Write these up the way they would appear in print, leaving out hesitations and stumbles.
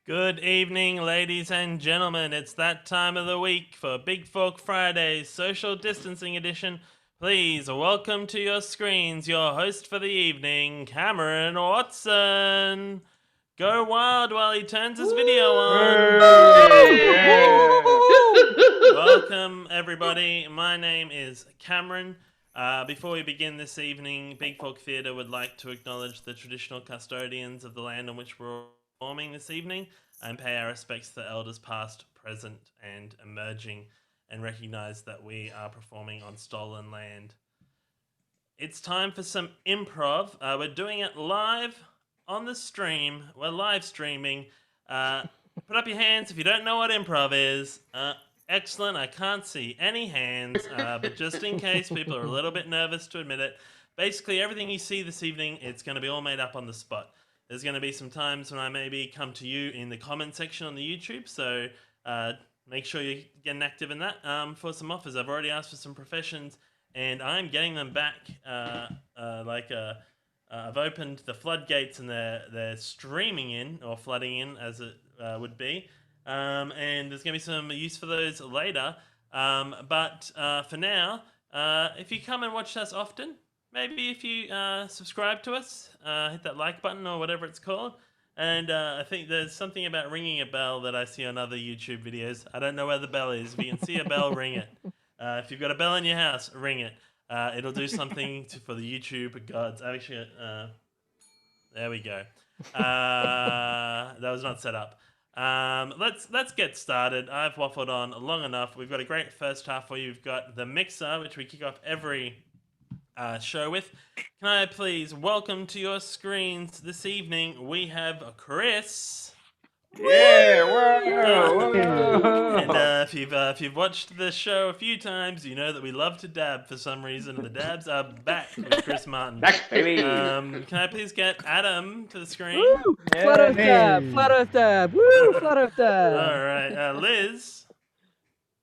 Good evening, ladies and gentlemen. It's that time of the week for Big Fork Friday's social distancing edition. Please welcome to your screens your host for the evening, Cameron Watson. Go wild while he turns his video on. Welcome, everybody. My name is Cameron. Before we begin this evening, Big Fork Theatre would like to acknowledge the traditional custodians of the land on which we're performing this evening and pay our respects to the elders past, present, and emerging, and recognise that we are performing on stolen land. It's time for some improv. We're doing it live on the stream. We're live streaming. Put up your hands if you don't know what improv is. Excellent. I can't see any hands, but just in case people are a little bit nervous to admit it, basically everything you see this evening, it's going to be all made up on the spot. There's going to be some times when I maybe come to you in the comment section on the YouTube, so make sure you're getting active in that. For some offers, I've already asked for some professions, and I'm getting them back. I've opened the floodgates, and they're streaming in, or flooding in, as it would be. And there's going to be some use for those later. But for now, if you come and watch us often, maybe if you subscribe to us, hit that like button or whatever it's called. And I think there's something about ringing a bell that I see on other YouTube videos. I don't know where the bell is. If you can see a bell, ring it. If you've got a bell in your house, ring it. It'll do something for the YouTube gods. Actually, there we go. That was not set up. Let's get started. I've waffled on long enough. We've got a great first half for you. We've got the mixer, which we kick off every show with. Can I please welcome to your screens this evening? We have Chris. Yeah, whoa. And if you've watched the show a few times, you know that we love to dab for some reason, and the dabs are back with Chris Martin. Back, baby. Can I please get Adam to the screen? Woo! Flat Earth dab, flat Earth dab, woo! Flat Earth dab. All right, Liz.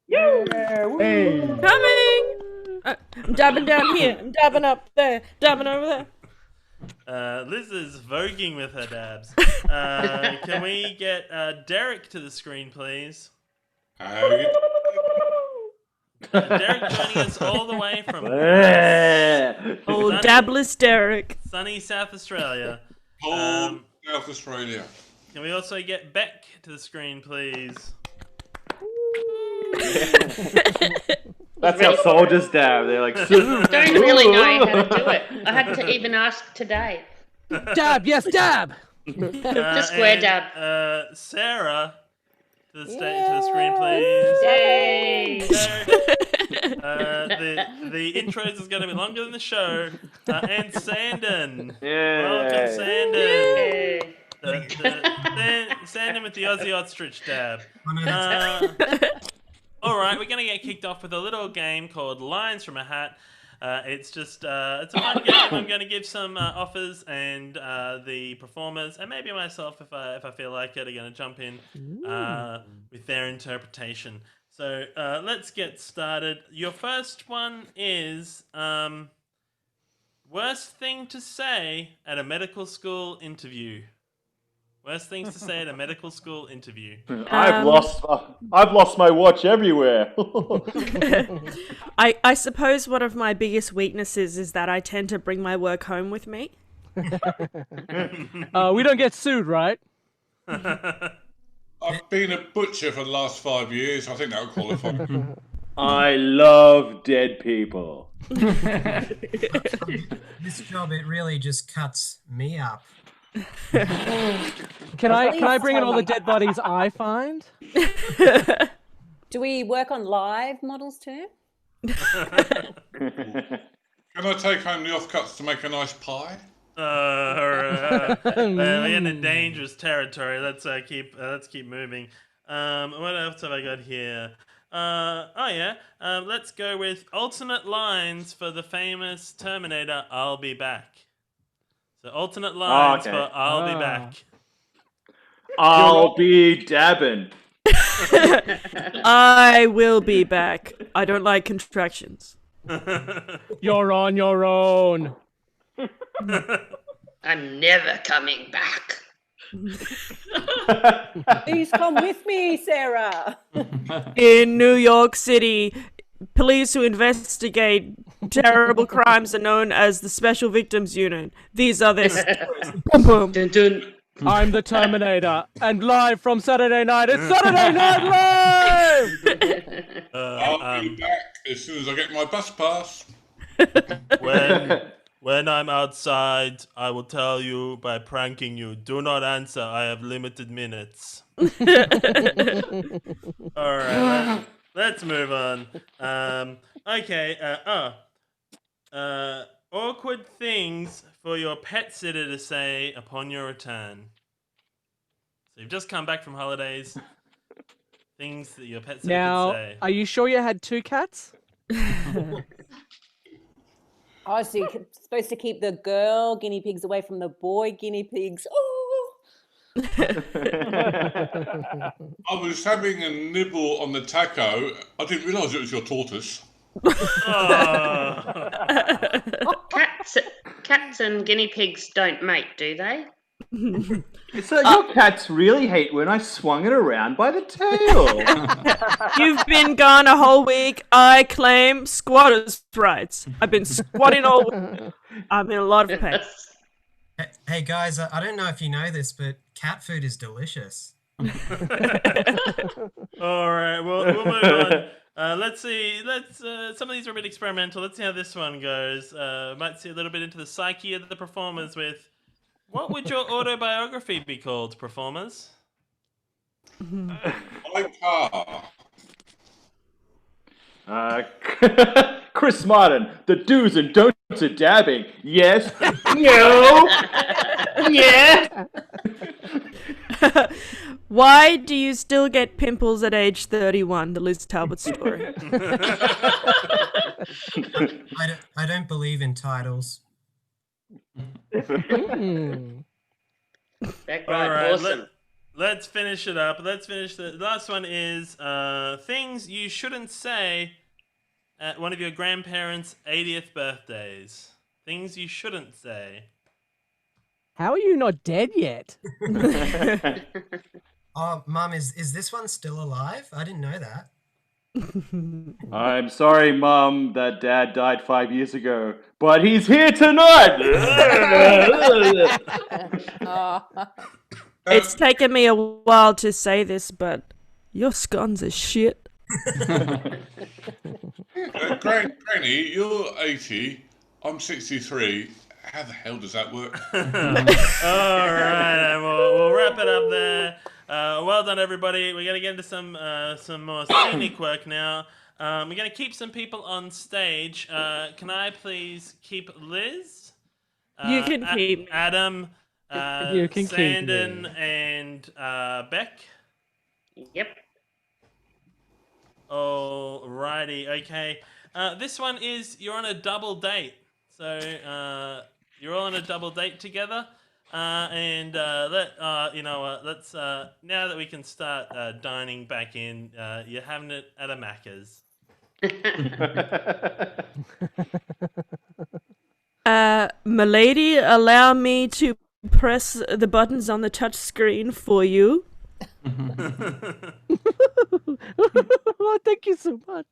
Yeah, woo. Coming! I'm dabbing down here. I'm dabbing up there. Dabbing over there. Liz is voguing with her dabs. Can we get Derek to the screen, please? Derek joining us all the way from Oh, dabless Derek. sunny South Australia. South Australia. Can we also get Beck to the screen, please? That's how soldiers dab. They're like, Don't really know how to do it. I had to even ask today. Dab, yes, dab. Just square dab. Sarah to the screen, please. Yay! The intros is going to be longer than the show. And Sandon. yeah. Welcome, Sandon. Yay. Sandon with the Aussie Ostrich dab. All right, we're going to get kicked off with a little game called Lines from a Hat. It's a fun game. I'm going to give some offers, and the performers, and maybe myself, if I feel like it, are going to jump in with their interpretation. So let's get started. Your first one is worst thing to say at a medical school interview. Worst things to say at a medical school interview. I've lost my watch everywhere. I suppose one of my biggest weaknesses is that I tend to bring my work home with me. We don't get sued, right? I've been a butcher for the last 5 years. I think that would qualify. I love dead people. This job, it really just cuts me up. Can I bring in all the dead bodies I find? Do we work on live models too? Can I take home the offcuts to make a nice pie? We're in a dangerous territory. Let's keep moving. What else have I got here? Let's go with alternate lines for the famous Terminator. I'll be back. So alternate lines for I'll be back. I'll be dabbing. I will be back. I don't like contractions. You're on your own. I'm never coming back. Please come with me, Sarah. In New York City, police who investigate terrible crimes are known as the Special Victims Unit. These are their stories. Boom, boom. Dun, dun. I'm the Terminator, and live from Saturday Night, it's Saturday Night Live! I'll be back as soon as I get my bus pass. When I'm outside, I will tell you by pranking you. Do not answer. I have limited minutes. All right, let's move on. Okay. Awkward things for your pet sitter to say upon your return. So you've just come back from holidays. Things that your pet sitter Now, could say. are you sure you had 2 cats? Oh, so you're supposed to keep the girl guinea pigs away from the boy guinea pigs. Oh. I was having a nibble on the taco. I didn't realise it was your tortoise. Cats and guinea pigs don't mate, do they? So your cats really hate when I swung it around by the tail. You've been gone a whole week. I claim squatters' rights. I've been squatting all week. I'm in a lot of pain. Hey guys, I don't know if you know this, but cat food is delicious. All right, we'll move on. Let's see. Some of these are a bit experimental. Let's see how this one goes. Might see a little bit into the psyche of the performers with, what would your autobiography be called, performers? My car. Chris Martin, the do's and don'ts of dabbing. Yes. No. Yeah. Why do you still get pimples at age 31? The Liz Talbot story. I don't believe in titles. That's All right, right, awesome. let's finish it up. Let's finish the last one is things you shouldn't say at one of your grandparents' 80th birthdays. Things you shouldn't say. How are you not dead yet? Oh, Mum, is this one still alive? I didn't know that. I'm sorry, Mum, that Dad died 5 years ago, but he's here tonight. It's taken me a while to say this, but your scones are shit. Granny, you're 80. I'm 63. How the hell does that work? All right, and we'll wrap it up there. Well done, everybody. We're going to get into some more scenic work now. We're going to keep some people on stage. Can I please keep Liz? You can keep Adam, You can keep Sandon, me. and Beck. Yep. Alrighty, okay. This one is you're on a double date. So you're all on a double date together. Let's now that we can start dining back in, you're having it at a Macca's. Milady, allow me to press the buttons on the touch screen for you. Oh, thank you so much.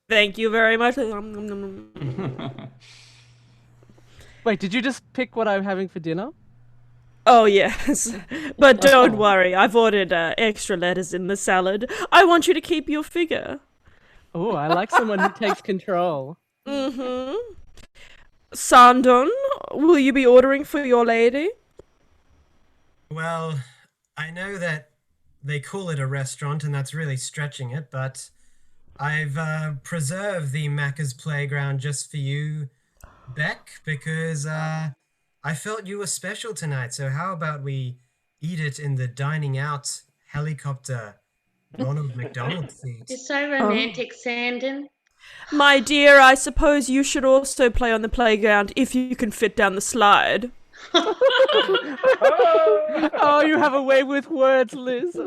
Thank you very much. Wait, did you just pick what I'm having for dinner? Oh, yes. But don't worry, I've ordered extra lettuce in the salad. I want you to keep your figure. Oh, I like someone who takes control. Mm-hmm. Sandon, will you be ordering for your lady? Well, I know that they call it a restaurant, and that's really stretching it, but I've preserved the Macca's playground just for you, Beck, because I felt you were special tonight. So how about we eat it in the dining out helicopter Ronald McDonald seat? You're so romantic, Sandon. My dear, I suppose you should also play on the playground if you can fit down the slide. Oh, you have a way with words, Liz.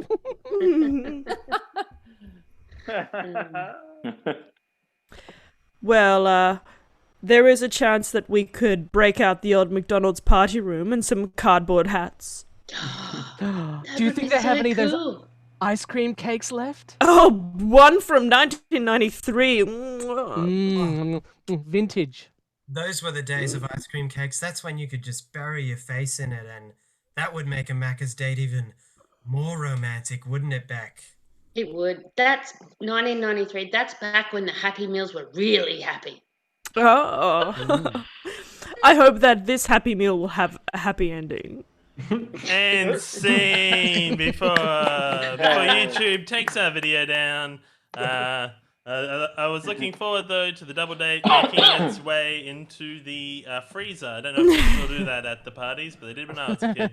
Well, there is a chance that we could break out the old McDonald's party room and some cardboard hats. Do you think they have any of those Cool. ice cream cakes left? Oh, one from 1993. Vintage. Those were the days of ice cream cakes. That's when you could just bury your face in it, and that would make a Macca's date even more romantic, wouldn't it, Beck? It would. That's 1993. That's back when the Happy Meals were really happy. Oh. I hope that this Happy Meal will have a happy ending. And scene before YouTube takes our video down. I was looking forward though to the double date making its way into the freezer. I don't know if they still do that at the parties, but they did when I was a kid.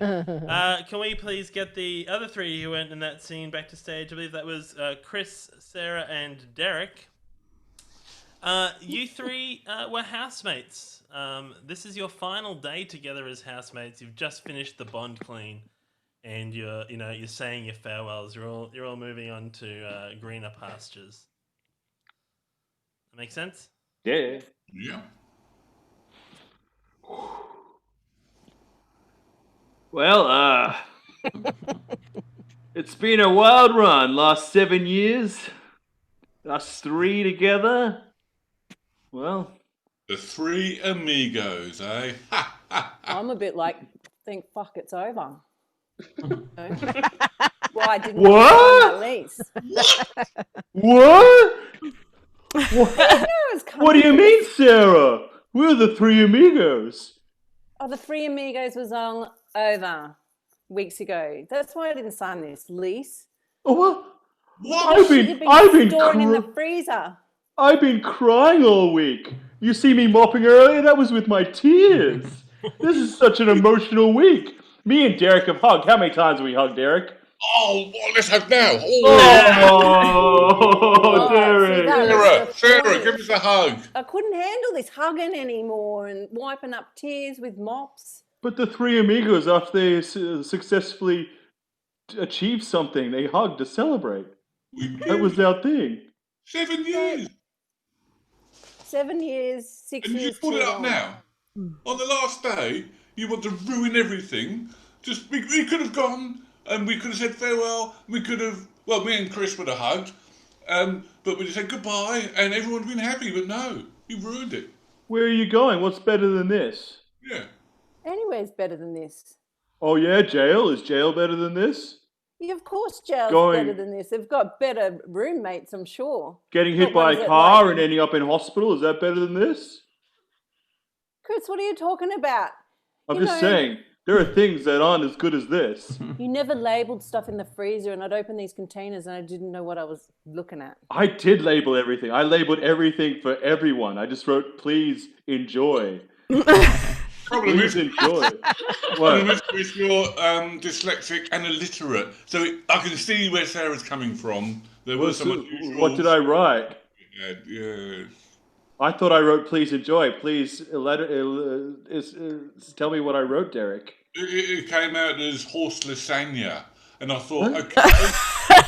Can we please get the other three who went in that scene back to stage? I believe that was Chris, Sarah, and Derek. You three were housemates. This is your final day together as housemates. You've just finished the bond clean, and you're saying your farewells. You're all moving on to greener pastures. That make sense? Yeah. Yeah. Well, it's been a wild run. Last 7 years. Us three together. Well, The three amigos, eh? Ha, ha, ha. I'm a bit like, think, fuck, it's over. Why didn't What? you sign that lease? what? Sarah's coming. What do you mean, Sarah? We're the three amigos. Oh, the Three Amigos was on over weeks ago. That's why I didn't sign this lease. Oh, what? What? You've been storing in the cr- freezer. I've been crying all week. You see me mopping earlier? That was with my tears. This is such an emotional week. Me and Derek have hugged. How many times have we hugged, Derek? Oh, well, let's have now. Oh, see, Derek. that was the Sarah, point. give us a hug. I couldn't handle this hugging anymore and wiping up tears with mops. But the three amigos, after they successfully achieved something, they hugged to celebrate. We That was our thing. 7 years. 7 years, 6 And you years. just put too it up long. now. On the last day, you want to ruin everything. Just we could have gone and we could have said farewell. We could have, well, me and Chris would have hugged, but we said goodbye and everyone would have been happy. But no, you ruined it. Where are you going? What's better than this? Yeah. Anywhere's better than this. Oh yeah, jail? Is jail better than this? Yeah, of course jail's Going- better than this. They've got better roommates, I'm sure. Getting hit Not by ones a that, car like- and ending up in hospital, is that better than this? Chris, what are you talking about? I'm You just know- saying, there are things that aren't as good as this. You never labeled stuff in the freezer, and I'd open these containers and I didn't know what I was looking at. I did label everything. I labeled everything for everyone. I just wrote, please enjoy. Problem Please is, enjoy. problem What? is you're dyslexic and illiterate, so I can see where Sarah's coming from. There was some unusual. What did I write? Yeah. I thought I wrote please enjoy. Please tell me what I wrote, Derek. It came out as horse lasagna, and I thought, okay.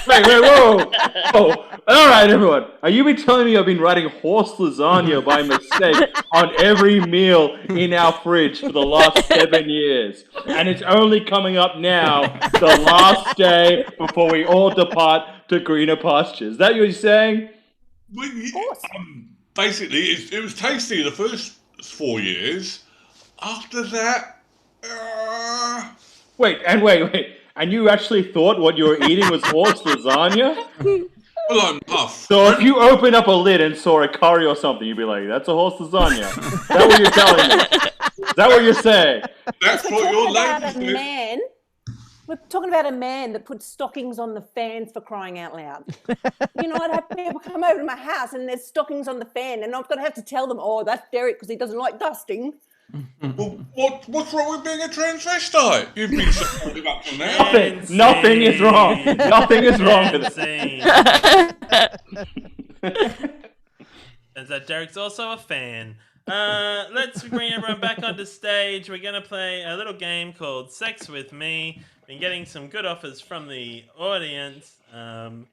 Wait, whoa! Oh, all right, everyone. Are you been telling me I've been writing horse lasagna by mistake on every meal in our fridge for the last 7 years, and it's only coming up now, the last day before we all depart to greener pastures? Is that what you're saying? Well, course. basically, it was tasty the first 4 years. After that, Wait. And you actually thought what you were eating was horse lasagna? well, I'm tough. So if you open up a lid and saw a curry or something, you'd be like, that's a horse lasagna. Is that what you're telling me? Is that what you're saying? That's We're what your talking about label a is. man. We're talking about a man that puts stockings on the fans for crying out loud. You know, I'd have people come over to my house and there's stockings on the fan, and I've got to have to tell them, oh, that's Derek because he doesn't like dusting. Well, what's wrong with being a transvestite? You've been supportive up to now. Nothing is wrong. Nothing is wrong with it. Turns out Derek's also a fan. Let's bring everyone back onto stage. We're going to play a little game called Sex With Me. Been getting some good offers from the audience. To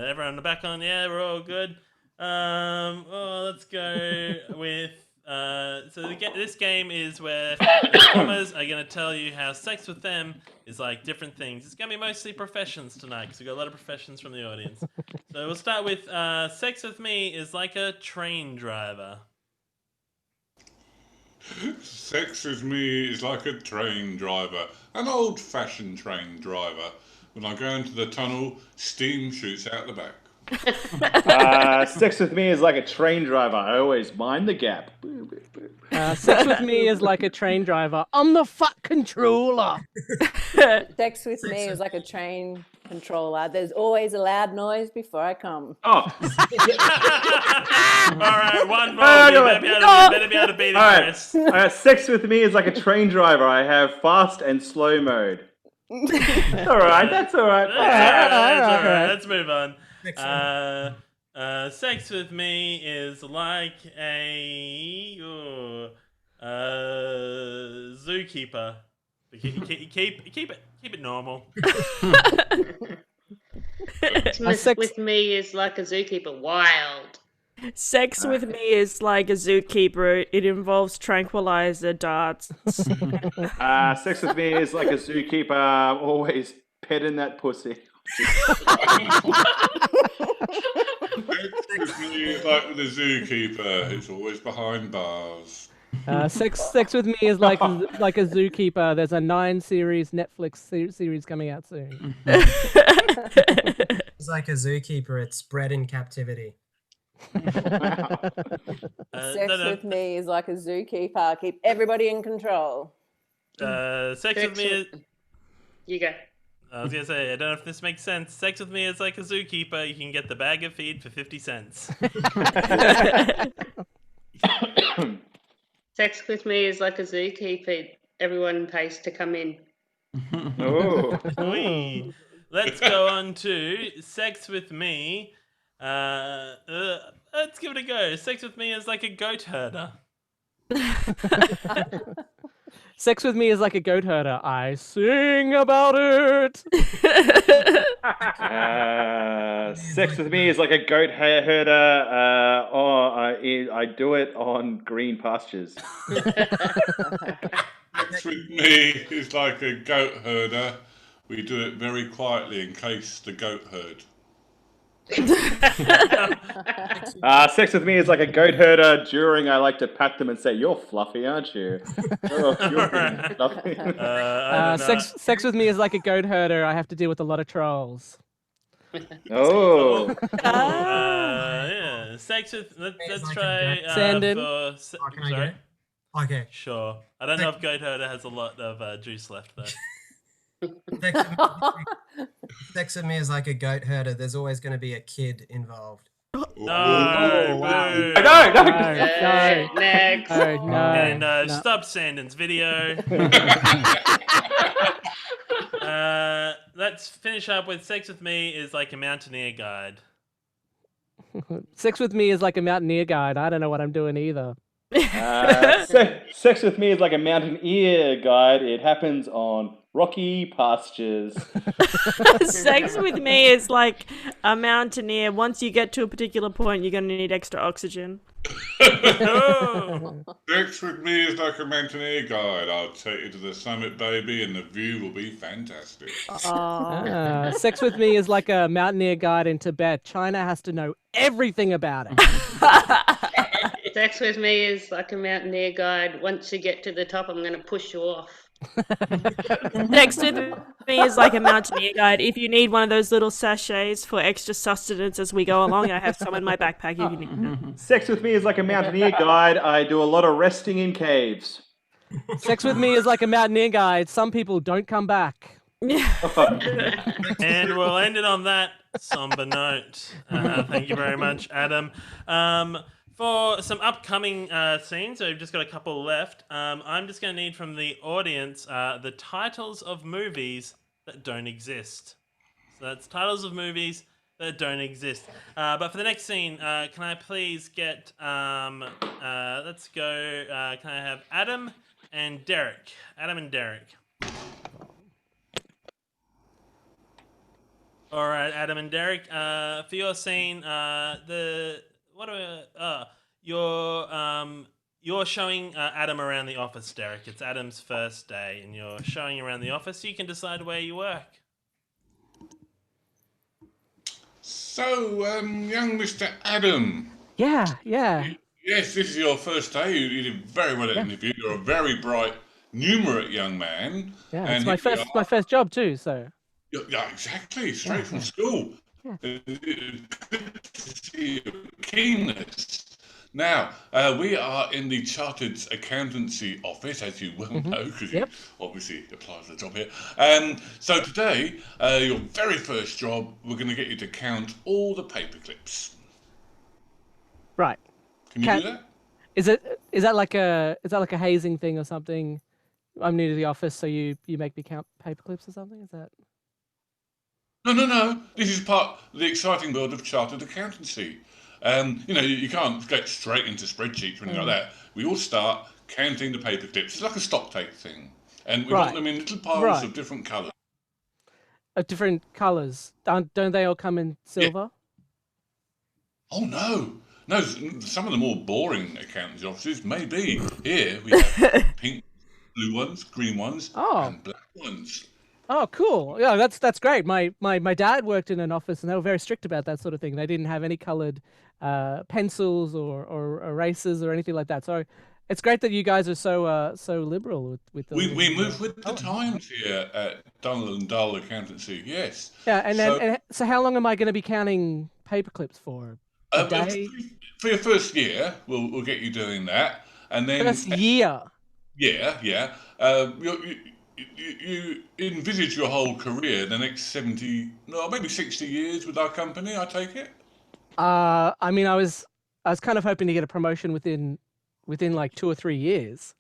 everyone back on, yeah, we're all good. Let's go with this game is where the performers are going to tell you how sex with them is like different things. It's going to be mostly professions tonight because we've got a lot of professions from the audience. So we'll start with sex with me is like a train driver. Sex with me is like a train driver, an old-fashioned train driver. When I go into the tunnel, steam shoots out the back. Sex with me is like a train driver. I always mind the gap. Sex with me is like a train driver. I'm the fuck controller. Sex with me is like a train controller. There's always a loud noise before I come. Oh. All right, one more. You better be able to beat it, Chris. All right, sex with me is like a train driver. I have fast and slow mode. That's all right. That's all right. That's all right. Let's move on. Sex with me is like a zookeeper. Keep it normal. Sex with me is like a zookeeper. Wild. Sex with me is like a zookeeper. It involves tranquilizer darts. Sex with me is like a zookeeper. Always petting that pussy. Sex with me is like with a zookeeper. It's always behind bars. Sex with me is like a zookeeper. There's a 9-series Netflix series coming out soon. It's like a zookeeper. It's bred in captivity. Sex with me is like a zookeeper. Keep everybody in control. Sex with me is... You go. I was going to say, I don't know if this makes sense. Sex with me is like a zookeeper. You can get the bag of feed for 50 cents. Sex with me is like a zookeeper. Everyone pays to come in. Oh. Let's go on to sex with me. Let's give it a go. Sex with me is like a goat herder. Sex with me is like a goat herder. I sing about it. Sex with me is like a goat herder. I do it on green pastures. Sex with me is like a goat herder. We do it very quietly in case the goat herd. Sex with me is like a goat herder. During, I like to pat them and say, "You're fluffy, aren't you?" Oh, you're fluffy. Sex with me is like a goat herder. I have to deal with a lot of trolls. Oh. Yeah. Sex with. Let's try. Sandon. Sorry. Okay. Sure. I don't know if goat herder has a lot of juice left though. Sex with me is like a goat herder. There's always going to be a kid involved. No. No. Next. And stop Sandon's video. Let's finish up with sex with me is like a mountaineer guide. Sex with me is like a mountaineer guide. I don't know what I'm doing either. Sex with me is like a mountaineer guide. It happens on rocky pastures. Sex with me is like a mountaineer. Once you get to a particular point, you're going to need extra oxygen. Sex with me is like a mountaineer guide. I'll take you to the summit, baby, and the view will be fantastic. Sex with me is like a mountaineer guide in Tibet. China has to know everything about it. Sex with me is like a mountaineer guide. Once you get to the top, I'm going to push you off. Sex with me is like a mountaineer guide. If you need one of those little sachets for extra sustenance as we go along, I have some in my backpack if you need them. Sex with me is like a mountaineer guide. I do a lot of resting in caves. Sex with me is like a mountaineer guide. Some people don't come back. And we'll end it on that somber note. Thank you very much, Adam. For some upcoming scenes, so we've just got a couple left. I'm just going to need from the audience the titles of movies that don't exist. So that's titles of movies that don't exist. But for the next scene, can I please get, let's go, can I have Adam and Derek? Adam and Derek. All right, Adam and Derek, for your scene, you're showing Adam around the office, Derek. It's Adam's first day, and you're showing around the office. You can decide where you work. So, young Mr. Adam. Yeah. Yes, this is your first day. You did very well at the interview. You're a very bright, numerate young man. Yeah, and it's my first job too, so. Yeah, exactly. Straight from school. Yeah. Good to see your keenness. Now, we are in the Chartered Accountancy Office, as you well know, because you obviously apply for the job here. So today, your very first job, we're going to get you to count all the paper clips. Right. Can you do that? Is that like a hazing thing or something? I'm new to the office, so you make me count paper clips or something? Is that? No. This is part of the exciting world of chartered accountancy. You can't get straight into spreadsheets or anything like that. We all start counting the paper clips. It's like a stock take thing. And we want them in little piles of different colours. Different colours. Don't they all come in silver? Yeah. Oh, no. No, some of the more boring accountancy offices may be. Here we have pink, blue ones, green ones, and black ones. Oh, cool. Yeah, that's great. My dad worked in an office and they were very strict about that sort of thing. They didn't have any coloured pencils or erasers or anything like that. So it's great that you guys are so liberal with those. We move with the times here at Dunnell and Dull Accountancy, yes. Yeah, and so how long am I going to be counting paper clips for? A day? For your first year, we'll get you doing that. And then first year? Yeah. You envisage your whole career, the next 70, no, maybe 60 years with our company, I take it? I mean, I was kind of hoping to get a promotion within like 2 or 3 years.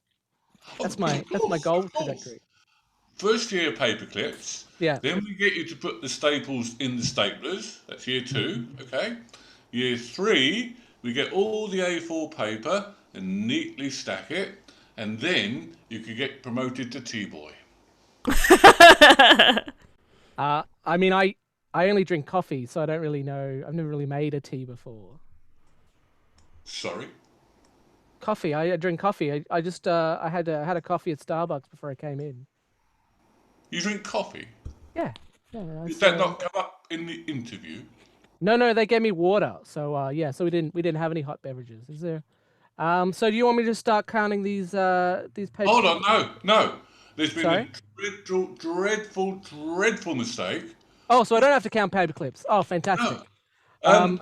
That's my goal trajectory. First year paper clips. Yeah. Then we get you to put the staples in the staplers. That's year 2, okay? Year 3, we get all the A4 paper and neatly stack it, and then you could get promoted to T-boy. I mean, I only drink coffee, so I don't really know. I've never really made a tea before. Sorry? Coffee. I drink coffee. I just I had a coffee at Starbucks before I came in. You drink coffee? Yeah. Did that not come up in the interview? No, they gave me water. So so we didn't have any hot beverages. Is there? So do you want me to start counting these paper? Hold on, no. There's been a dreadful mistake. Oh, so I don't have to count paper clips. Oh, fantastic. No.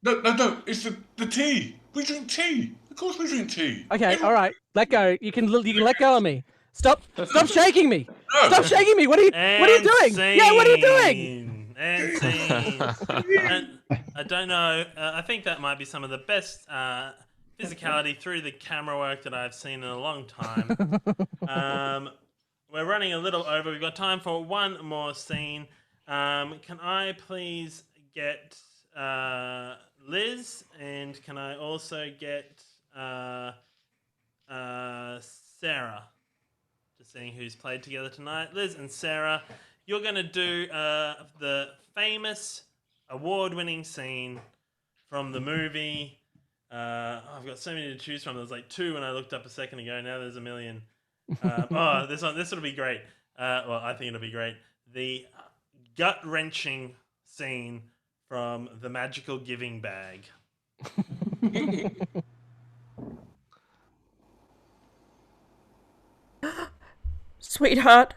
No. It's the tea. We drink tea. Of course we drink tea. Okay, all right. Let go. You can let go of me. Stop shaking me. No. Stop shaking me. What are you doing? Scene. Yeah, what are you doing? And scene. I don't know. I think that might be some of the best physicality through the camera work that I've seen in a long time. We're running a little over. We've got time for one more scene. Can I please get Liz, and can I also get Sarah? Just seeing who's played together tonight. Liz and Sarah, you're going to do the famous award-winning scene from the movie. I've got so many to choose from. There was like 2 when I looked up a second ago. Now there's a million. This will be great. Well, I think it'll be great. The gut-wrenching scene from The Magical Giving Bag. Sweetheart,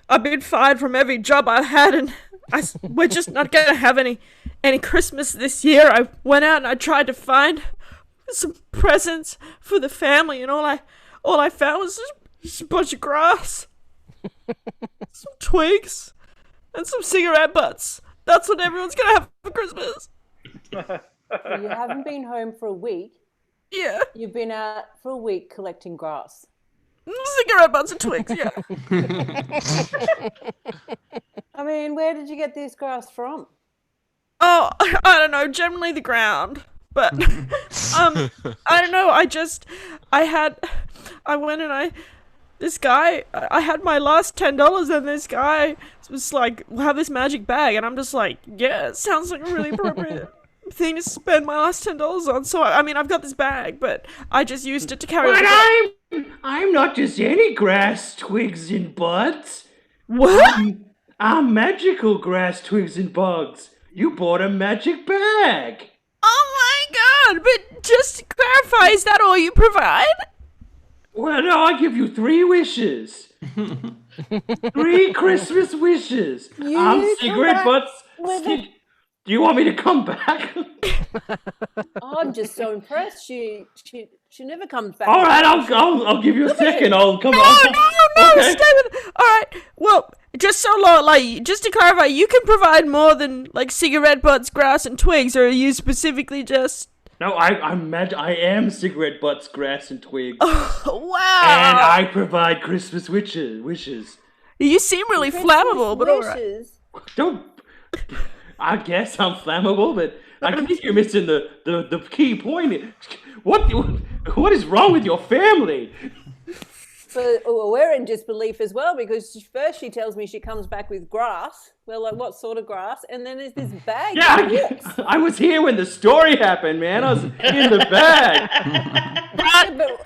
I've been fired from every job I've had, and we're just not going to have any Christmas this year. I went out and I tried to find some presents for the family, and all I found was just a bunch of grass, some twigs, and some cigarette butts. That's what everyone's going to have for Christmas. So you haven't been home for a week. Yeah. You've been out for a week collecting grass. Cigarette butts and twigs, yeah. I mean, where did you get this grass from? Oh, I don't know, generally the ground. But, I don't know, I had my last $10 and this guy was like, we'll have this magic bag. And I'm just like, yeah, it sounds like really appropriate. thing to spend my last $10 on. So I mean, I've got this bag, but I just used it to carry. But I'm not just any grass, twigs, and buds. What? I'm magical grass, twigs, and bugs. You bought a magic bag. Oh my god! But just to clarify, is that all you provide? Well, no, I give you 3 wishes. 3 Christmas wishes. I'm come cigarette back butts. with Do you want me to come back? I'm just so impressed. She never comes back. All right, I'll give you a second. I'll come. No, Okay. stay with it. All right. Well, just just to clarify, you can provide more than like cigarette butts, grass, and twigs, or are you specifically just? No, I am cigarette butts, grass, and twigs, Wow. and I provide Christmas wishes. You seem really flammable, but all right. Wishes. Don't. I guess I'm flammable, but I think you're missing the key point. What is wrong with your family? But we're in disbelief as well because first she tells me she comes back with grass. We're like, what sort of grass? And then there's this bag. Yeah, I was here when the story happened, man. I was in the bag.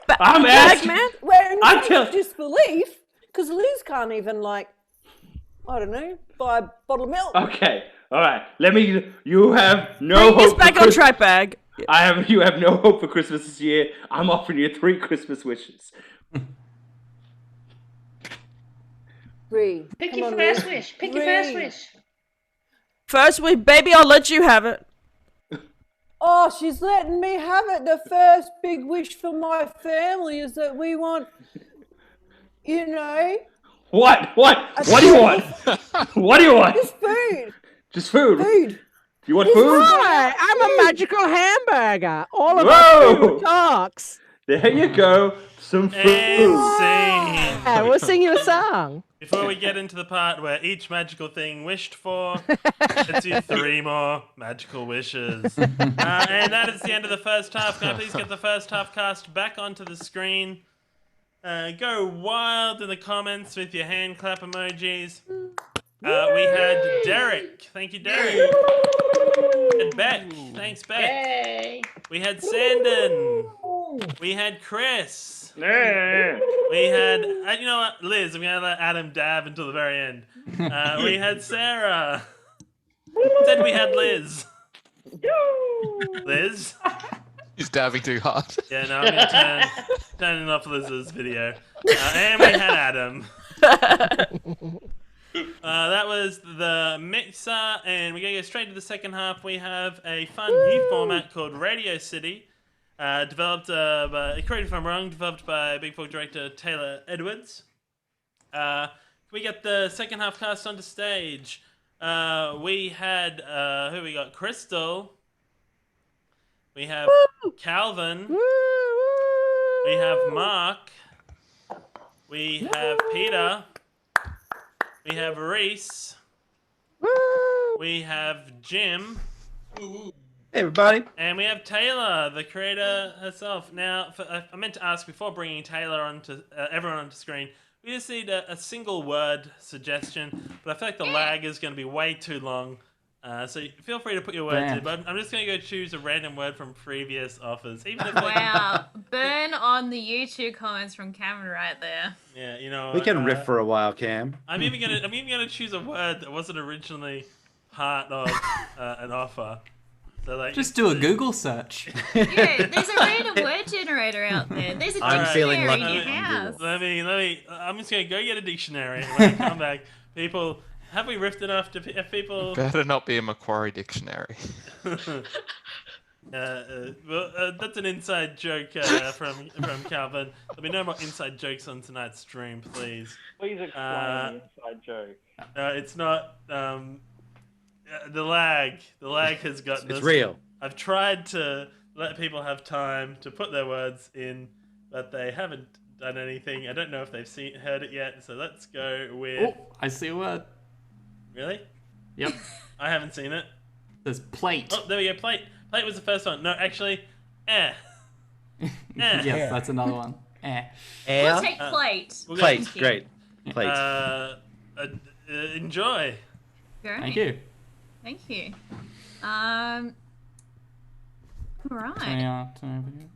But I'm asking. man. we're in disbelief because Liz can't even I don't know, buy a bottle of milk. Okay, all right. You have no Bring this hope. back on track, bag. You have no hope for Christmas this year. I'm offering you 3 Christmas wishes. 3. Pick Come your on, first Liz. wish. Pick your first 3. wish. First week, baby, I'll let you have it. Oh, she's letting me have it. The first big wish for my family is that we want, What? What do you want? What do you want? just food. Just food. Food. You want food? Hi, I'm a magical hamburger. All of Whoa. us food talks. There you go. Some food. And scene. Yeah, we'll sing you a song. Before we get into the part where each magical thing wished for, let's do 3 more magical wishes. And that is the end of the first half. Can I please get the first half cast back onto the screen? Go wild in the comments with your hand clap emojis. We had Derek. Thank you, Derek. And Beck. Thanks, Beck. Yay. We had Sandon. We had Chris. Yeah. We had, you know what, Liz, I'm going to let Adam dab until the very end. We had Sarah. Then we had Liz. Liz? He's dabbing too hard. Yeah, no, I'm going to turn off Liz's video. And we had Adam. That was the mixer, and we're going to go straight to the second half. We have a fun new format called Radio City. Correct me if I'm wrong, developed by Big Fork director Taylor Edwards. Can we get the second half cast onto stage? We had, who we got? Crystal. We have Calvin. We have Mark. We have Peter. We have Reese. We have Jim. Hey, everybody. And we have Taylor, the creator herself. Now, I meant to ask before bringing Taylor onto everyone onto screen. We just need a single word suggestion, but I feel like the lag is going to be way too long. So feel free to put your words in, but I'm just going to go choose a random word from previous offers. Even if Wow, burn on the YouTube comments from Cameron right there. Yeah, you know. We can riff for a while, Cam. I'm even gonna choose a word that wasn't originally part of an offer. So like, just do a Google search. Yeah, there's a random word generator out there. There's a dictionary in your house. Let me. I'm just gonna go get a dictionary. When I come back, people, have we riffed enough to if people? Better not be a Macquarie dictionary. That's an inside joke from Calvin. There'll be no more inside jokes on tonight's stream, please. Please explain the inside joke. It's not. The lag has got this. It's real. I've tried to let people have time to put their words in, but they haven't done anything. I don't know if they've heard it yet, so let's go with... Oh, I see a word. Really? Yep. I haven't seen it. There's plate. Oh, there we go, plate. Plate was the first one. No, actually, Yes, that's another one. We'll take plate. Plate, great. Plate. Enjoy. Great. Thank you. Thank you. right. 20 videos.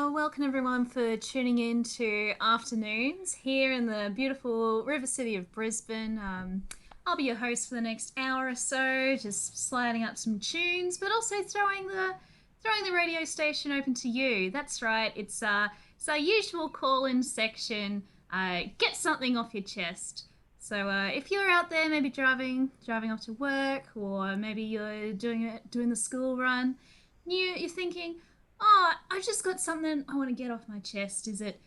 Welcome everyone for tuning in to Afternoons here in the beautiful river city of Brisbane. I'll be your host for the next hour or so, just sliding up some tunes, but also throwing the radio station open to you. That's right, it's our usual call-in section. Get something off your chest. So if you're out there, maybe driving off to work, or maybe you're doing the school run, you're thinking, oh, I've just got something I want to get off my chest. Is it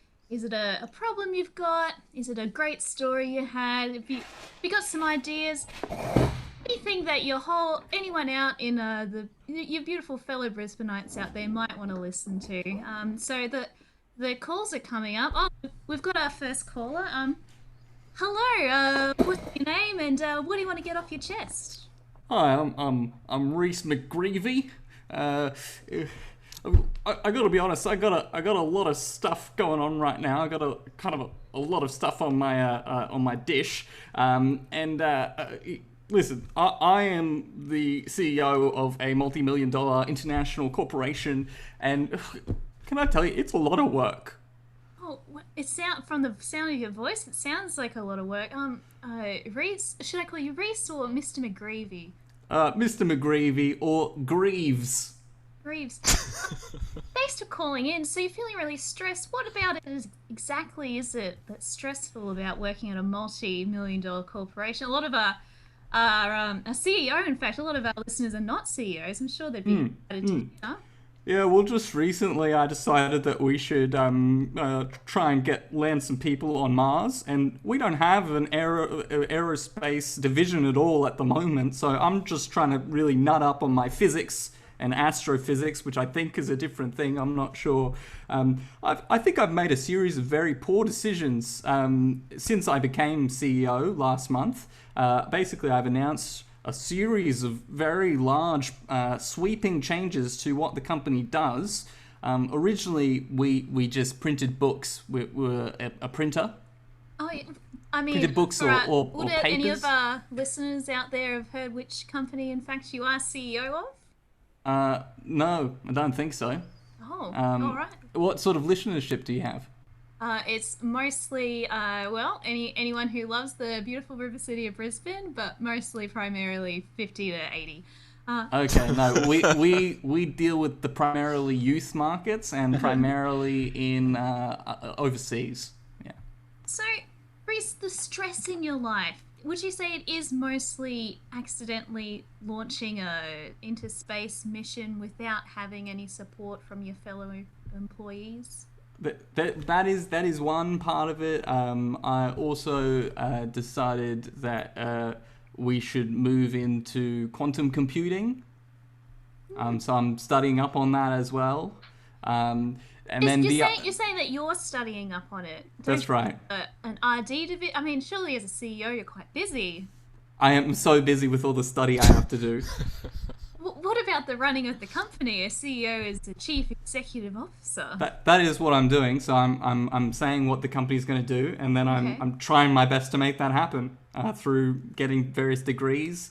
a problem you've got? Is it a great story you had? If you got some ideas, anything that anyone out in your beautiful fellow Brisbaneites out there might want to listen to. So the calls are coming up. Oh, we've got our first caller. Hello. What's your name and what do you want to get off your chest? Hi, I'm Reese McGreevy. I gotta be honest. I got a lot of stuff going on right now. I got a lot of stuff on my dish. Listen, I am the CEO of a multi-million-dollar international corporation, and can I tell you, it's a lot of work. Oh, from the sound of your voice, it sounds like a lot of work. Reese, should I call you Reese or Mr. McGreevy? Mr. McGreevy or Greaves. Greaves. Thanks for calling in. So you're feeling really stressed. What about it exactly is it that's stressful about working at a multi-million-dollar corporation? A lot of our CEO, in fact, a lot of our listeners are not CEOs. I'm sure they'd be excited to hear. Yeah, well, just recently I decided that we should try and land some people on Mars, and we don't have an aerospace division at all at the moment, so I'm just trying to really nut up on my physics and astrophysics, which I think is a different thing. I'm not sure. I think I've made a series of very poor decisions since I became CEO last month. Basically, I've announced a series of very large, sweeping changes to what the company does. Originally, we just printed books. We're a printer. Oh, I mean, printed books or would papers. Any of our listeners out there have heard which company, in fact, you are CEO of? No, I don't think so. Oh, all right. What sort of listenership do you have? It's mostly, anyone who loves the beautiful river city of Brisbane, but mostly primarily 50 to 80. Okay, no, we deal with the primarily youth markets and primarily in overseas. Yeah. So, Reese, the stress in your life, would you say it is mostly accidentally launching a interspace mission without having any support from your fellow employees? That is one part of it. I also decided that we should move into quantum computing. So I'm studying up on that as well. You're saying that you're studying up on it. That's right. An RD division. I mean, surely as a CEO, you're quite busy. I am so busy with all the study I have to do. What about the running of the company? A CEO is the chief executive officer. That is what I'm doing. So I'm saying what the company's going to do, and then I'm trying my best to make that happen through getting various degrees,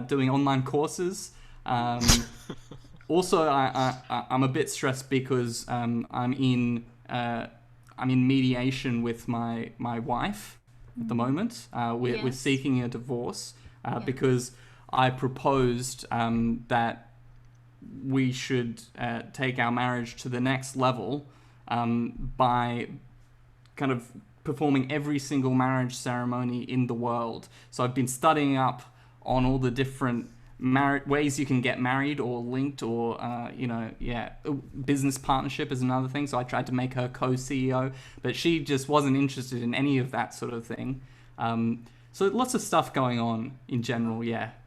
doing online courses. Also, I'm a bit stressed because I'm in mediation with my wife at the moment. We're seeking a divorce because I proposed that we should take our marriage to the next level by kind of performing every single marriage ceremony in the world. So I've been studying up on all the different ways you can get married or linked or business partnership is another thing. So I tried to make her co-CEO, but she just wasn't interested in any of that sort of thing. So lots of stuff going on in general.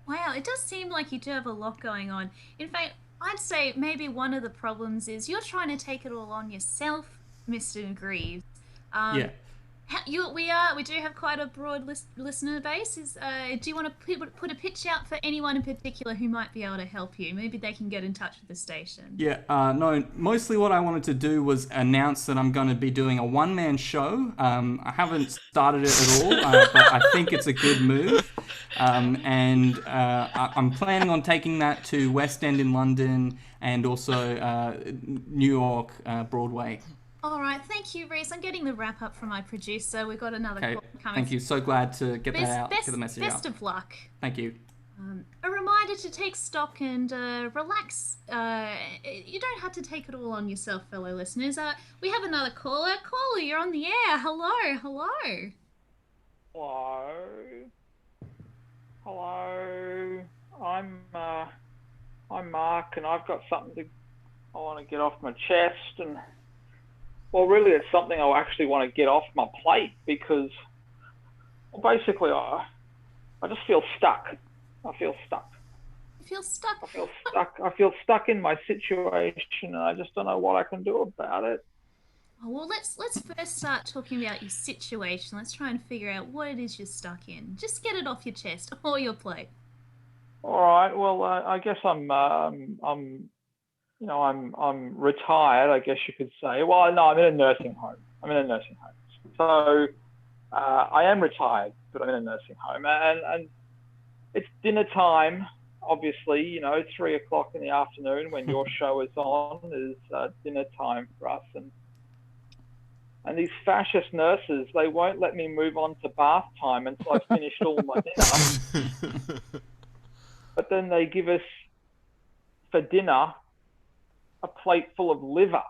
Wow, it does seem like you do have a lot going on. In fact, I'd say maybe one of the problems is you're trying to take it all on yourself, Mr. Greaves. We do have quite a broad listener base. Do you want to put a pitch out for anyone in particular who might be able to help you? Maybe they can get in touch with the station. Yeah, no, mostly what I wanted to do was announce that I'm going to be doing a one-man show. I haven't started it at all, but I think it's a good move. I'm planning on taking that to West End in London and also New York, Broadway. All right, thank you, Reese. I'm getting the wrap up from my producer. We've got another call coming. Thank you. So glad to get that out, get the message out. Best of luck. Thank you. A reminder to take stock and relax. You don't have to take it all on yourself, fellow listeners. We have another caller. Caller, you're on the air. Hello. Hello. I'm Mark, and I've got something I want to get off my chest, and well, really, it's something I actually want to get off my plate because, well, basically, I just feel stuck. I feel stuck. You feel stuck? I feel stuck in my situation, and I just don't know what I can do about it. Oh, well, let's first start talking about your situation. Let's try and figure out what it is you're stuck in. Just get it off your chest or your plate. All right. Well, I guess I'm retired, I guess you could say. Well, no, I'm in a nursing home. So I am retired, but I'm in a nursing home. And it's dinner time, obviously, 3 o'clock in the afternoon when your show is on is dinner time for us. And these fascist nurses, they won't let me move on to bath time until I've finished all my dinner. But then they give us, for dinner, a plate full of liver.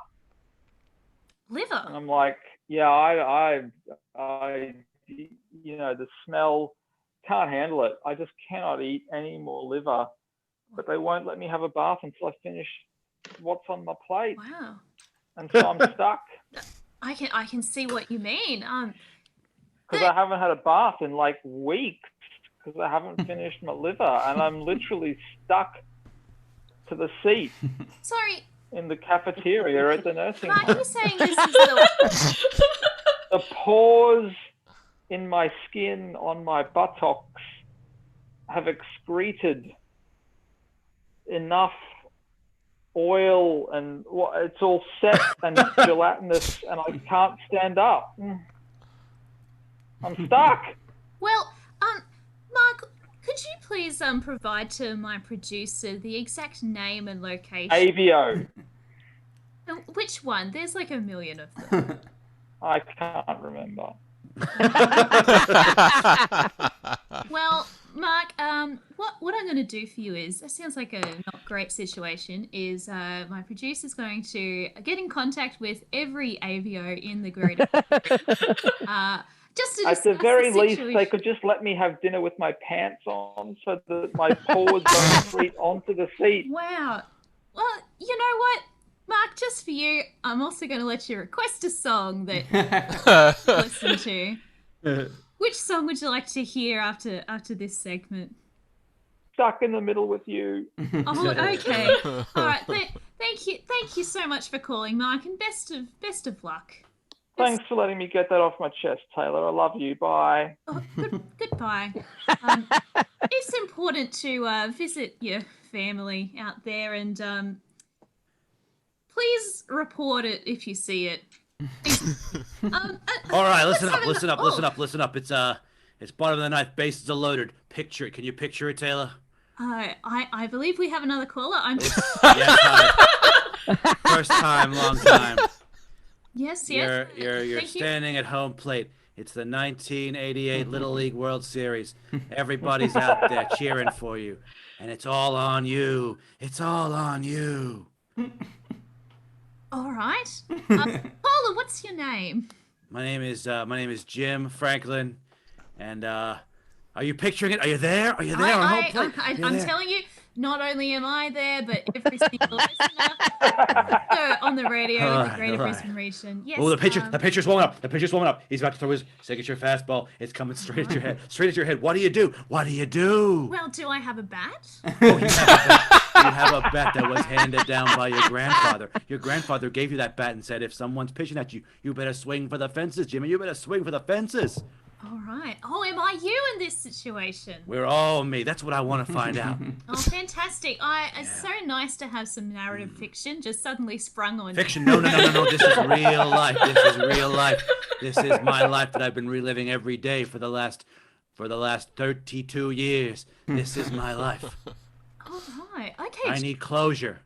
Liver? And I'm like, yeah, the smell, can't handle it. I just cannot eat any more liver. But they won't let me have a bath until I finish what's on my plate. Wow. And so I'm stuck. I can see what you mean. Because I haven't had a bath in like weeks because I haven't finished my liver, and I'm literally stuck to the seat. Sorry. In the cafeteria at the nursing home. Are you saying this is the pores in my skin on my buttocks have excreted enough oil, and it's all set and gelatinous, and I can't stand up. I'm stuck. Well, Mark, could you please provide to my producer the exact name and location? Avio. Which one? There's like a million of them. I can't remember. Well, Mark, what I'm going to do for you is, that sounds like a not great situation, is my producer's going to get in contact with every Avio in the greater just to at the very least, situation. they could just let me have dinner with my pants on so that my pores don't creep onto the seat. Wow. Well, you know what, Mark, just for you, I'm also going to let you request a song that you listen to. Which song would you like to hear after this segment? Stuck in the Middle with You. Oh, okay. All right. Thank you so much for calling, Mark, and best of luck. Thanks for letting me get that off my chest, Taylor. I love you. Bye. Oh, goodbye. It's important to visit your family out there, and please report it if you see it. All right, listen up. It's bottom of the ninth. Bases are loaded. Picture it. Can you picture it, Taylor? I believe we have another caller. Yes, hi. First time, long time. Yes. You're standing at home plate. It's the 1988 Little League World Series. Everybody's out there cheering for you, and it's all on you. It's all on you. All right. Paula, what's your name? My name is Jim Franklin, and are you picturing it? Are you there? Are you there on home plate? I'm telling you, not only am I there, but every single listener on the radio All in the right, Greater all right. Brisbane region. Yes. Oh, the pitcher's warming up. The pitcher's warming up. He's about to throw his signature fastball. It's coming straight at your head. Straight at your head. What do you do? What do you do? Well, do I have a bat? Oh, you have a bat that was handed down by your grandfather. Your grandfather gave you that bat and said, if someone's pitching at you, you better swing for the fences, Jimmy. You better swing for the fences. All right. Oh, am I you in this situation? We're all me. That's what I want to find out. Oh, fantastic. It's so nice to have some narrative fiction just suddenly sprung on Fiction? you. No. This is real life. This is real life. This is my life that I've been reliving every day for the last 32 years. This is my life. All right. Okay. I need closure.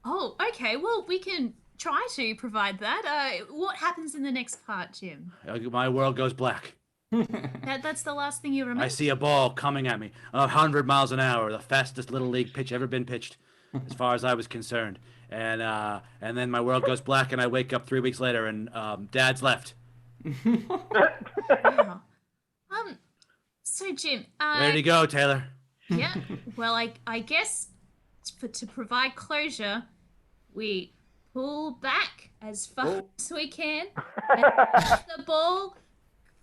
Oh, okay. Well, we can try to provide that. What happens in the next part, Jim? My world goes black. That's the last thing you remember? I see a ball coming at me, 100 miles an hour, the fastest little league pitch ever been pitched, as far as I was concerned. And then my world goes black, and I wake up 3 weeks later, and Dad's left. Wow. So Jim, Ready to go, Taylor? Yeah. Well, I guess to provide closure, we pull back as far as we can, and the ball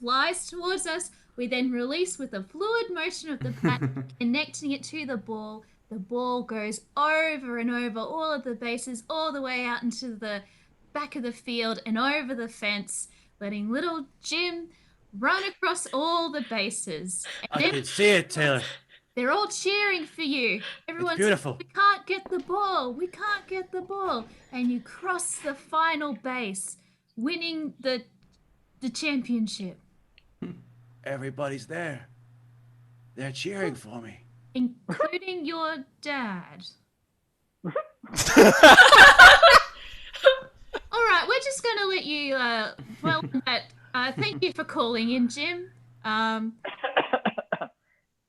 flies towards us. We then release with a fluid motion of the bat, connecting it to the ball. The ball goes over and over all of the bases, all the way out into the back of the field and over the fence, letting little Jim run across all the bases. And I can see it, Taylor. they're all cheering for you. Everyone's beautiful. We can't get the ball. We can't get the ball. And you cross the final base, winning the championship. Everybody's there. They're cheering for me. Including your dad. All right, we're just going to let you dwell on that. Thank you for calling in, Jim.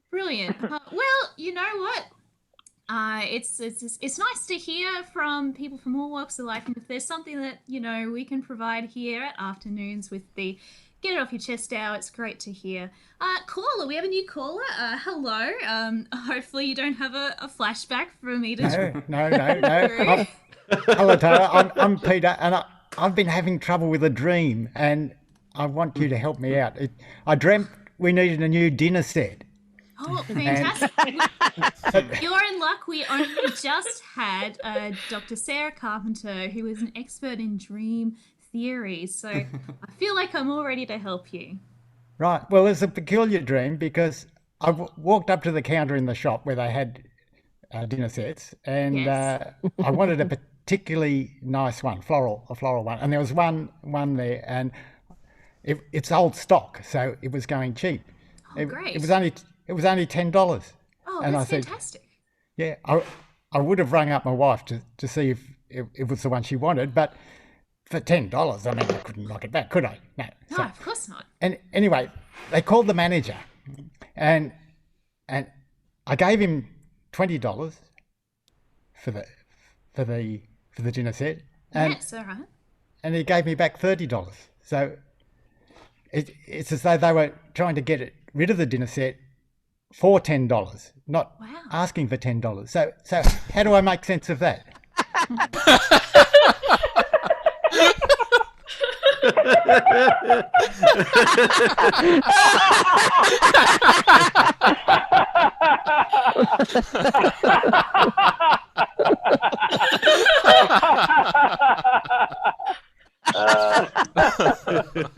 Brilliant. Well, you know what? It's nice to hear from people from all walks of life, and if there's something that we can provide here at Afternoons with the Get It Off Your Chest hour, it's great to hear. Caller, we have a new caller. Hello. Hopefully you don't have a flashback for me to. No. Hello, Taylor. I'm Peter, and I've been having trouble with a dream, and I want you to help me out. I dreamt we needed a new dinner set. Oh, fantastic. You're in luck. We only just had Dr. Sarah Carpenter, who is an expert in dream theory. So I feel like I'm all ready to help you. Right. Well, it's a peculiar dream because I walked up to the counter in the shop where they had dinner sets, and Yes. I wanted a particularly nice one, a floral one, and there was one there, and it's old stock, so it was going cheap. Oh, great. It was only $10. Oh, and that's I said, fantastic. yeah, I would have rung up my wife to see if it was the one she wanted, but for $10, I mean, I couldn't knock it back, could I? No. No, So- of course not. and anyway, they called the manager, and I gave him $20 for the dinner set, and Yes, all right. and he gave me back $30. So it's as though they were trying to get rid of the dinner set for $10, not asking for $10. So how do I make sense of that?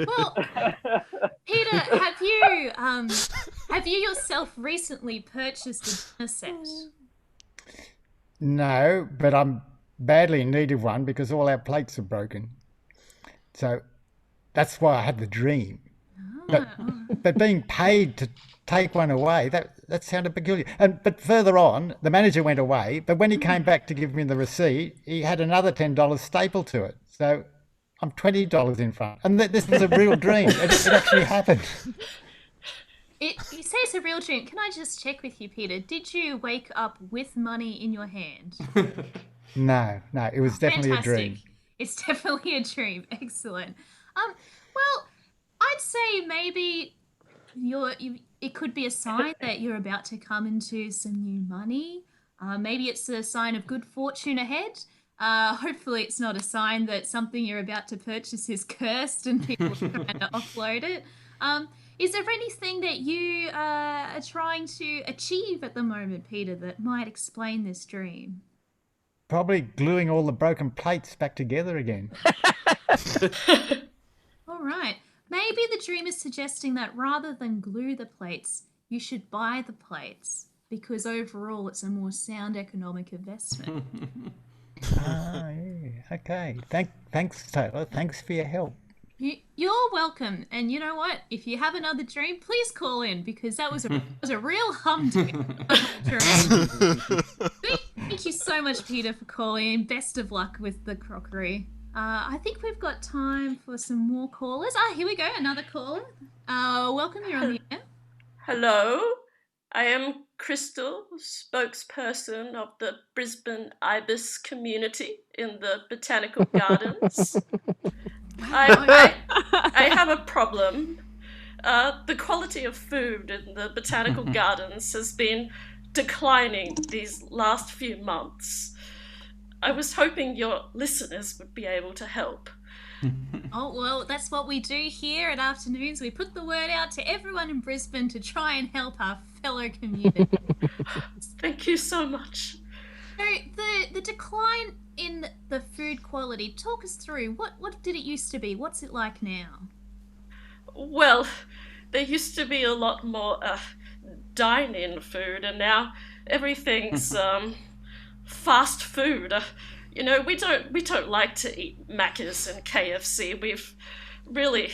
Well, Peter, have you yourself recently purchased a dinner set? No, but I'm badly in need of one because all our plates are broken. So that's why I had the dream. But being paid to take one away, that sounded peculiar. But further on, the manager went away, but when he came back to give me the receipt, he had another $10 stapled to it. So I'm $20 in front. And this is a real dream. It actually happened. You say it's a real dream. Can I just check with you, Peter? Did you wake up with money in your hand? No, it was definitely a dream. Fantastic. It's definitely a dream. Excellent. Well, I'd say maybe it could be a sign that you're about to come into some new money. Maybe it's a sign of good fortune ahead. Hopefully it's not a sign that something you're about to purchase is cursed and people are trying to offload it. Is there anything that you are trying to achieve at the moment, Peter, that might explain this dream? Probably gluing all the broken plates back together again. All right. Maybe the dream is suggesting that rather than glue the plates, you should buy the plates because overall it's a more sound economic investment. Ah, yeah. Okay. Thanks, Taylor. Thanks for your help. You're welcome. And you know what? If you have another dream, please call in because that was a real humdinger. Thank you so much, Peter, for calling in. Best of luck with the crockery. I think we've got time for some more callers. Here we go. Another caller. Welcome. You're on the air. Hello. I am Crystal, spokesperson of the Brisbane ibis community in the Botanical Gardens. I have a problem. The quality of food in the Botanical Gardens has been declining these last few months. I was hoping your listeners would be able to help. Oh, well, that's what we do here at Afternoons. We put the word out to everyone in Brisbane to try and help our fellow community. Thank you so much. So the decline in the food quality, talk us through. What did it used to be? What's it like now? Well, there used to be a lot more dine-in food, and now everything's fast food. You know, we don't like to eat Macca's and KFC. We've really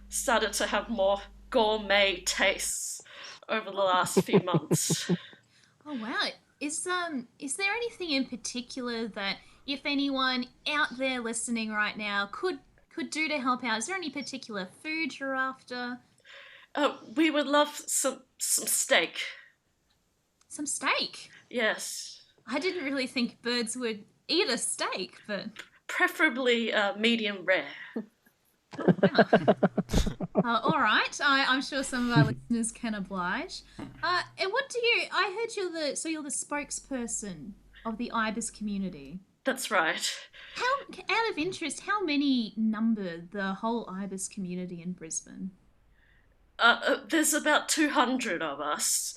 started to have more gourmet tastes over the last few months. Oh wow. Is there anything in particular that if anyone out there listening right now could do to help out? Is there any particular food you're after? We would love some steak. Some steak? Yes. I didn't really think birds would eat a steak, but preferably medium rare. All right. I'm sure some of our listeners can oblige. And what do you? I heard you're the spokesperson of the ibis community. That's right. Out of interest, how many number the whole ibis community in Brisbane? There's about 200 of us.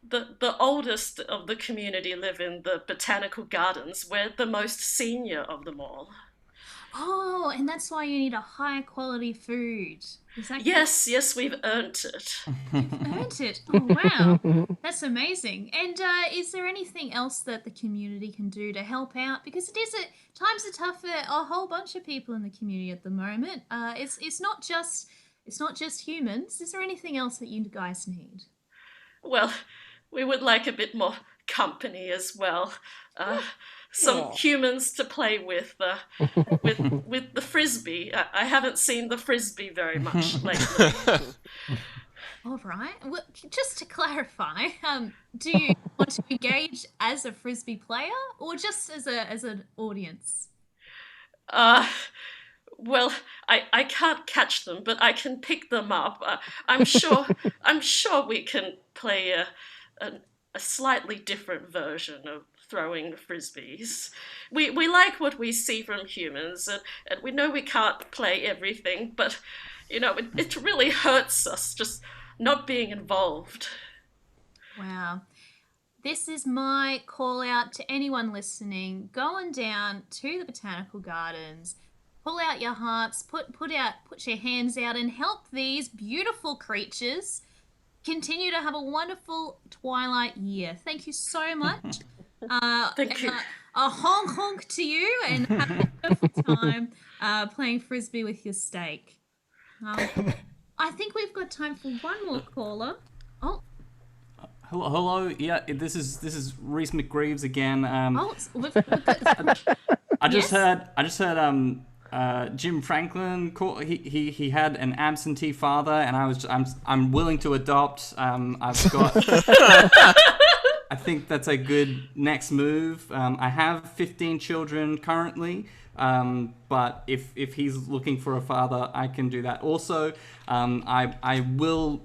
The oldest of the community live in the Botanical Gardens. We're the most senior of them all. Oh, and that's why you need a high quality food. Is that Yes, we've earned it. You've earned it. Oh, wow. That's amazing. And is there anything else that the community can do to help out? Because times are tough for a whole bunch of people in the community at the moment. It's not just humans. Is there anything else that you guys need? Well, we would like a bit more company as well. Some humans to play with the frisbee. I haven't seen the frisbee very much lately. All right. Well, just to clarify, do you want to engage as a frisbee player or just as an audience? Well, I can't catch them, but I can pick them up. I'm sure we can play a slightly different version of throwing frisbees. We like what we see from humans, and we know we can't play everything, but you know it really hurts us just not being involved. Wow. This is my call out to anyone listening. Go on down to the Botanical Gardens, pull out your hearts, put your hands out and help these beautiful creatures continue to have a wonderful twilight year. Thank you so much. Thank you. A honk honk to you and have a wonderful time playing frisbee with your steak. I think we've got time for one more caller. Oh. Hello. Yeah, this is Reese McGreaves again. I just heard Jim Franklin call. He had an absentee father, and I'm willing to adopt. I've got. I think that's a good next move. I have 15 children currently, but if he's looking for a father, I can do that. Also, I will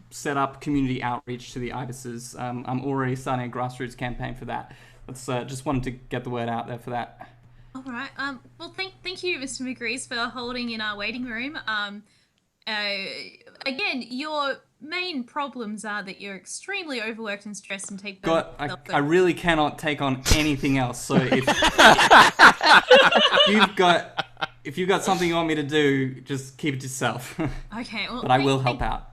set up community outreach to the ibises. I'm already starting a grassroots campaign for that. That's just wanted to get the word out there for that. All right. Well, thank you, Mr. McGreeves, for holding in our waiting room. Again, your main problems are that you're extremely overworked and stressed and take. I really cannot take on anything else. So if you've got something you want me to do, just keep it to yourself. Okay. Well, but I will help out.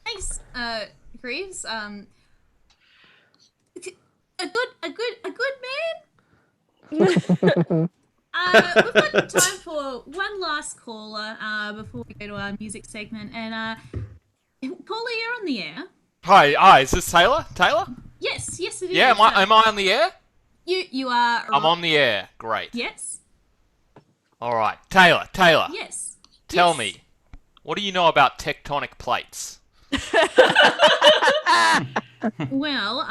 Thanks, Greaves. A good man. We've got time for one last caller before we go to our music segment. And caller, you're on the air. Hi, is this Taylor? Taylor? Yes, it is. Yeah, am I on the air? You are. I'm on the air. Great. Yes. All right, Taylor. Yes. Tell me, what do you know about tectonic plates? Well,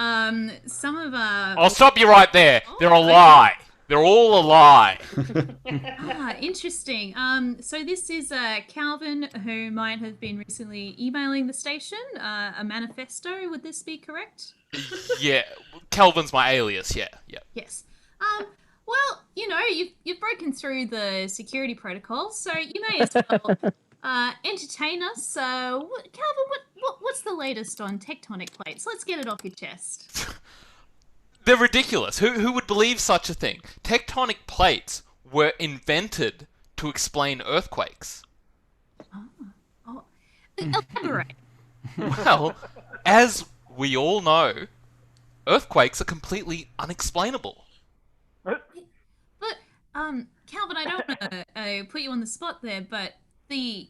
some of our... I'll stop you right there. They're a lie. They're all a lie. Interesting. So this is Calvin, who might have been recently emailing the station a manifesto. Would this be correct? Yeah, Calvin's my alias. Yeah. Yes. Well, you've broken through the security protocols, so you may as well entertain us. Calvin, what's the latest on tectonic plates? Let's get it off your chest. They're ridiculous. Who would believe such a thing? Tectonic plates were invented to explain earthquakes. Oh. Elaborate. Well, as we all know, earthquakes are completely unexplainable. But, Calvin, I don't want to put you on the spot there, but the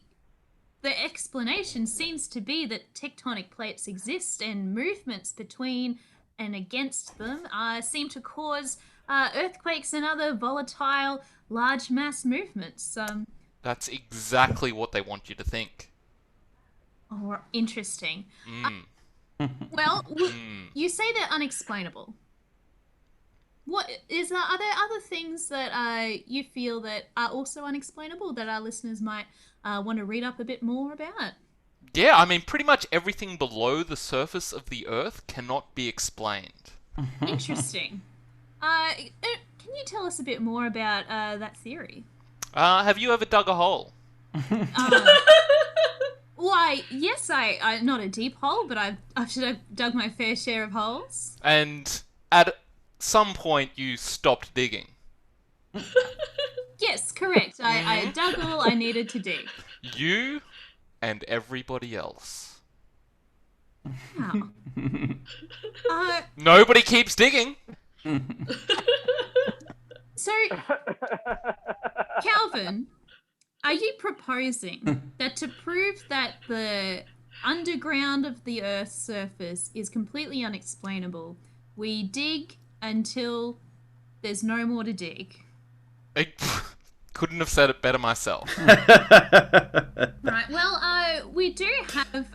explanation seems to be that tectonic plates exist and movements between and against them seem to cause earthquakes and other volatile large mass movements. That's exactly what they want you to think. Oh, interesting. Well, you say they're unexplainable. Are there other things that you feel that are also unexplainable that our listeners might want to read up a bit more about? Yeah, I mean, pretty much everything below the surface of the Earth cannot be explained. Interesting. Can you tell us a bit more about that theory? Have you ever dug a hole? Why, yes, I not a deep hole, but I've dug my fair share of holes. And at some point you stopped digging. Yes, correct. I dug all I needed to dig. You and everybody else. Wow. Nobody keeps digging. So, Calvin, are you proposing that to prove that the underground of the Earth's surface is completely unexplainable, we dig until there's no more to dig? I couldn't have said it better myself. Right. Well, we do have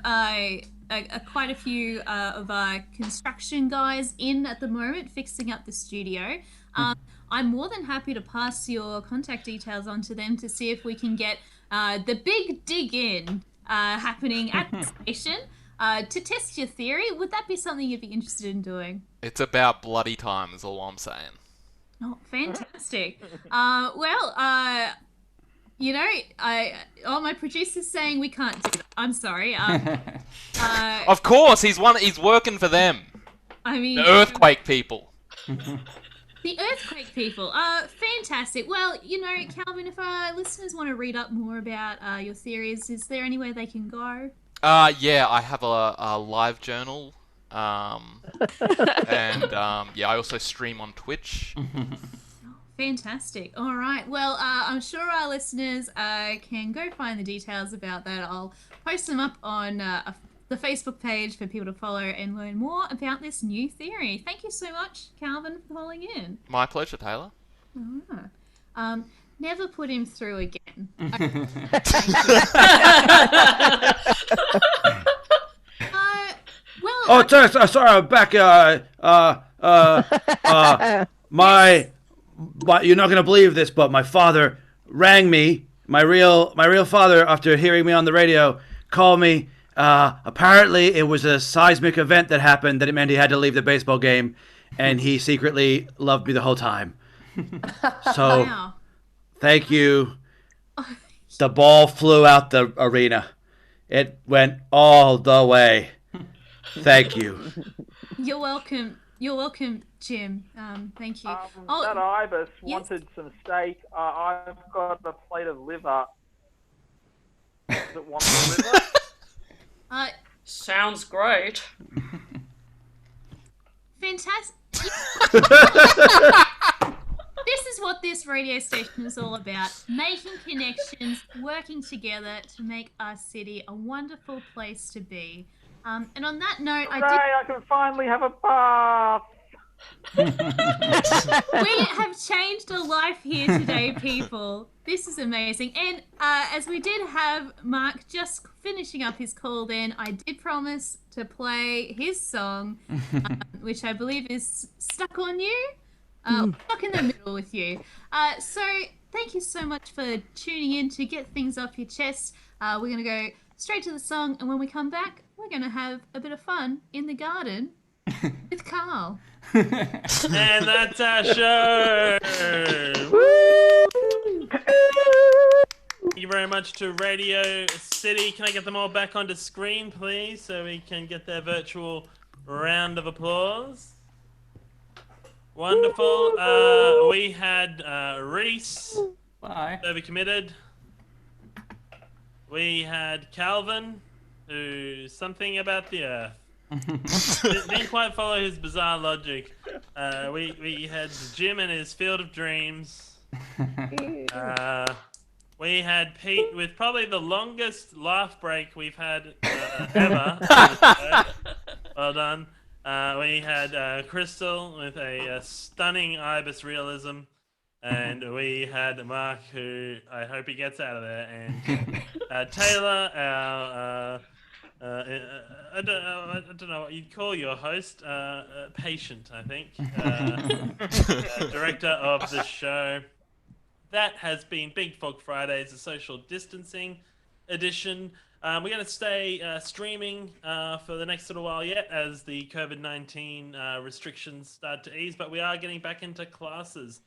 quite a few of our construction guys in at the moment fixing up the studio. I'm more than happy to pass your contact details on to them to see if we can get the big dig in happening at the station to test your theory. Would that be something you'd be interested in doing? It's about bloody time is all I'm saying. Oh, fantastic. My producer's saying we can't do that. I'm sorry. Of course, he's working for them. I mean, the earthquake people. The earthquake people. Fantastic. Well, Calvin, if our listeners want to read up more about your theories, is there anywhere they can go? Yeah, I have a live journal. I also stream on Twitch. Fantastic. All right. Well, I'm sure our listeners can go find the details about that. I'll post them up on the Facebook page for people to follow and learn more about this new theory. Thank you so much, Calvin, for calling in. My pleasure, Taylor. Never put him through again. Sorry, I'm back. You're not gonna believe this, but my father rang me. My real father, after hearing me on the radio, called me. Apparently, it was a seismic event that happened that it meant he had to leave the baseball game, and he secretly loved me the whole time. So, Wow. thank you. The ball flew out the arena. It went all the way. Thank you. You're welcome. You're welcome, Jim. Thank you. That ibis yes? wanted some steak. I've got a plate of liver. Does it want the liver? Sounds great. Fantastic. This is what this radio station is all about. Making connections, working together to make our city a wonderful place to be. And on that note, I can finally have a bath. We have changed a life here today, people. This is amazing. And as we did have Mark just finishing up his call then, I did promise to play his song, which I believe is Stuck on You. Stuck in the middle with you. So thank you so much for tuning in to get things off your chest. We're going to go straight to the song, and when we come back, we're going to have a bit of fun in the garden with Carl. And that's our show. Thank you very much to Radio City. Can I get them all back onto screen, please, so we can get their virtual round of applause? Wonderful. We had Reese. Bye. Overcommitted. We had Calvin, who's something about the Earth. Didn't quite follow his bizarre logic. We had Jim and his Field of Dreams. We had Pete with probably the longest laugh break we've had ever. Well done. We had Crystal with a stunning ibis realism. And we had Mark, who I hope he gets out of there, and Taylor, our I don't know what you'd call your host, patient, I think, director of the show. That has been Big Fog Fridays, a social distancing edition. We're going to stay streaming for the next little while yet as the COVID-19 restrictions start to ease, but we are getting back into classes.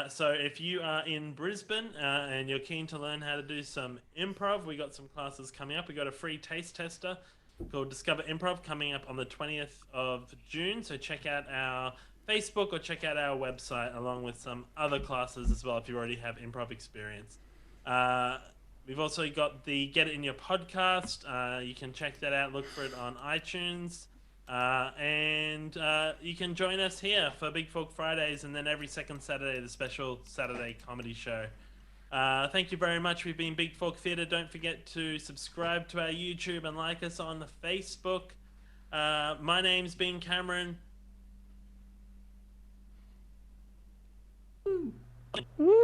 So if you are in Brisbane and you're keen to learn how to do some improv, we got some classes coming up. We got a free taste tester called Discover Improv coming up on the 20th of June. So check out our Facebook or check out our website along with some other classes as well if you already have improv experience. We've also got the Get It In Your podcast. You can check that out. Look for it on iTunes. And you can join us here for Big Fork Fridays, and then every second Saturday, the special Saturday comedy show. Thank you very much. We've been Big Fork Theatre. Don't forget to subscribe to our YouTube and like us on the Facebook. My name's been Cameron. Woo.